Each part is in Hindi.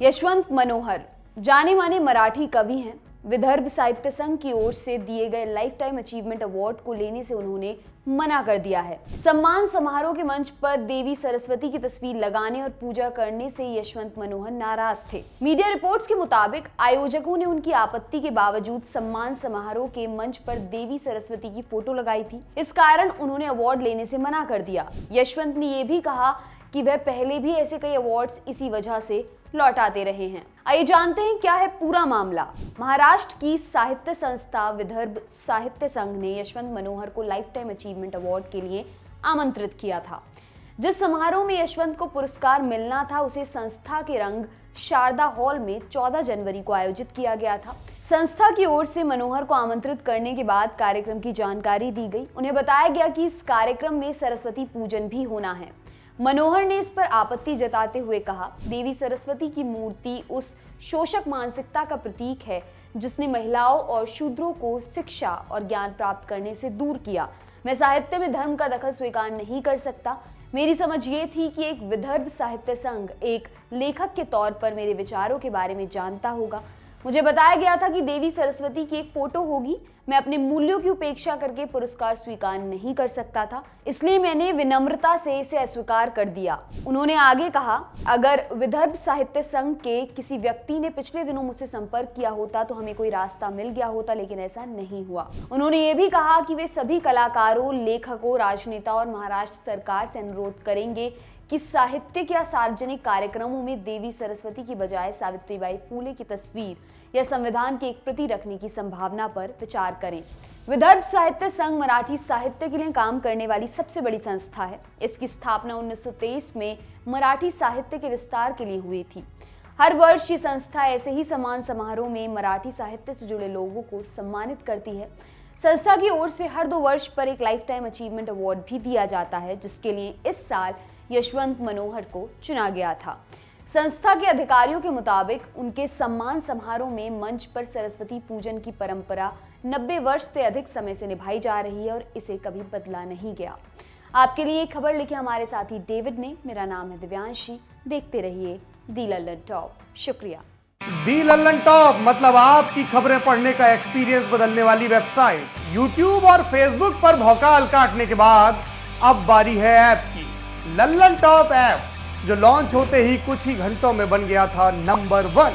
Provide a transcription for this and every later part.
यशवंत मनोहर जाने माने मराठी कवि हैं। विदर्भ साहित्य संघ की ओर से दिए गए लाइफ टाइम अचीवमेंट अवार्ड को लेने से उन्होंने मना कर दिया है। सम्मान समारोह के मंच पर देवी सरस्वती की तस्वीर लगाने और पूजा करने से यशवंत मनोहर नाराज थे। मीडिया रिपोर्ट्स के मुताबिक आयोजकों ने उनकी आपत्ति के बावजूद सम्मान समारोह के मंच पर देवी सरस्वती की फोटो लगाई थी। इस कारण उन्होंने अवार्ड लेने से मना कर दिया। यशवंत ने यह भी कहा कि वह पहले भी ऐसे कई अवार्ड्स इसी वजह से लौटाते रहे हैं। आइए जानते हैं क्या है पूरा मामला। महाराष्ट्र की साहित्य संस्था विदर्भ साहित्य संघ ने यशवंत मनोहर को लाइफ टाइम अचीवमेंट अवार्ड के लिए आमंत्रित किया था। जिस समारोह में यशवंत को पुरस्कार मिलना था उसे संस्था के रंग शारदा हॉल में 14 जनवरी को आयोजित किया गया था। संस्था की ओर से मनोहर को आमंत्रित करने के बाद कार्यक्रम की जानकारी दी गई। उन्हें बताया गया कि इस कार्यक्रम में सरस्वती पूजन भी होना है। मनोहर ने इस पर आपत्ति जताते हुए कहा, देवी सरस्वती की मूर्ति उस शोषक मानसिकता का प्रतीक है जिसने महिलाओं और शूद्रों को शिक्षा और ज्ञान प्राप्त करने से दूर किया। मैं साहित्य में धर्म का दखल स्वीकार नहीं कर सकता। मेरी समझ ये थी कि एक विदर्भ साहित्य संघ एक लेखक के तौर पर मेरे विचारों के बारे में जानता होगा। मुझे बताया गया था कि देवी सरस्वती की एक फोटो होगी। मैं अपने मूल्यों की उपेक्षा करके पुरस्कार स्वीकार नहीं कर सकता था, इसलिए मैंने विनम्रता से इसे अस्वीकार कर दिया। उन्होंने आगे कहा, अगर विदर्भ साहित्य संघ के किसी व्यक्ति ने पिछले दिनों मुझसे संपर्क किया होता तो हमें कोई रास्ता मिल गया होता, लेकिन ऐसा नहीं हुआ। उन्होंने ये भी कहा कि वे सभी कलाकारों, लेखकों, राजनेता और महाराष्ट्र सरकार से अनुरोध करेंगे कि साहित्यिक या सार्वजनिक कार्यक्रमों में देवी सरस्वती की बजाय सावित्रीबाई फूले की तस्वीर या संविधान की एक प्रति रखने की संभावना पर विचार करें। विदर्भ साहित्य संघ मराठी साहित्य के लिए काम करने वाली सबसे बड़ी संस्था है। इसकी स्थापना 1923 में मराठी साहित्य के विस्तार के लिए हुई थी। हर वर्ष ये संस्था ऐसे ही सम्मान समारोह में मराठी साहित्य से जुड़े लोगों को सम्मानित करती है। संस्था की ओर से हर 2 वर्ष पर एक लाइफ टाइम अचीवमेंट अवार्ड भी दिया जाता है, जिसके लिए इस साल यशवंत मनोहर को चुना गया था। संस्था के अधिकारियों के मुताबिक उनके सम्मान समारोह में मंच पर सरस्वती पूजन की परंपरा 90 वर्ष से अधिक समय से निभाई जा रही है और इसे कभी बदला नहीं गया। आपके लिए एक खबर लिखी हमारे साथी डेविड ने। मेरा नाम है दिव्यांशी। देखते रहिए दी लल्लन टॉप। शुक्रिया। दी लल्लन टॉप मतलब आपकी खबरें पढ़ने का एक्सपीरियंस बदलने वाली वेबसाइट। यूट्यूब और फेसबुक पर भौकाल काटने के बाद अब बारी है ऐप की। लल्लन टॉप ऐप जो लॉन्च होते ही कुछ ही घंटों में बन गया था नंबर 1।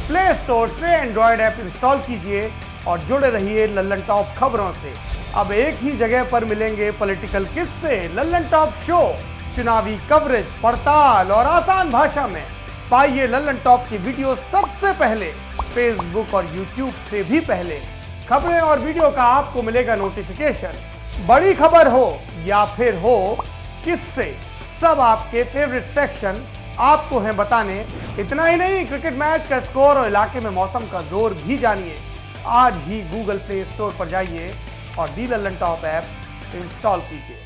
प्ले स्टोर से एंड्रॉयड ऐप इंस्टॉल कीजिए और जुड़े रहिए लल्लन टॉप खबरों से। अब एक ही जगह पर मिलेंगे पॉलिटिकल किस्से, लल्लन टॉप शो, चुनावी कवरेज, पड़ताल और आसान भाषा में। पाइए लल्लन टॉप की वीडियो सबसे पहले, फेसबुक और यूट्यूब से भी पहले। खबरें और वीडियो का आपको मिलेगा नोटिफिकेशन। बड़ी खबर हो या फिर हो किससे, सब आपके फेवरेट सेक्शन आपको हैं बताने। इतना ही नहीं, क्रिकेट मैच का स्कोर और इलाके में मौसम का जोर भी जानिए। आज ही गूगल प्ले स्टोर पर जाइए और दी लल्लन टॉप ऐप इंस्टॉल कीजिए।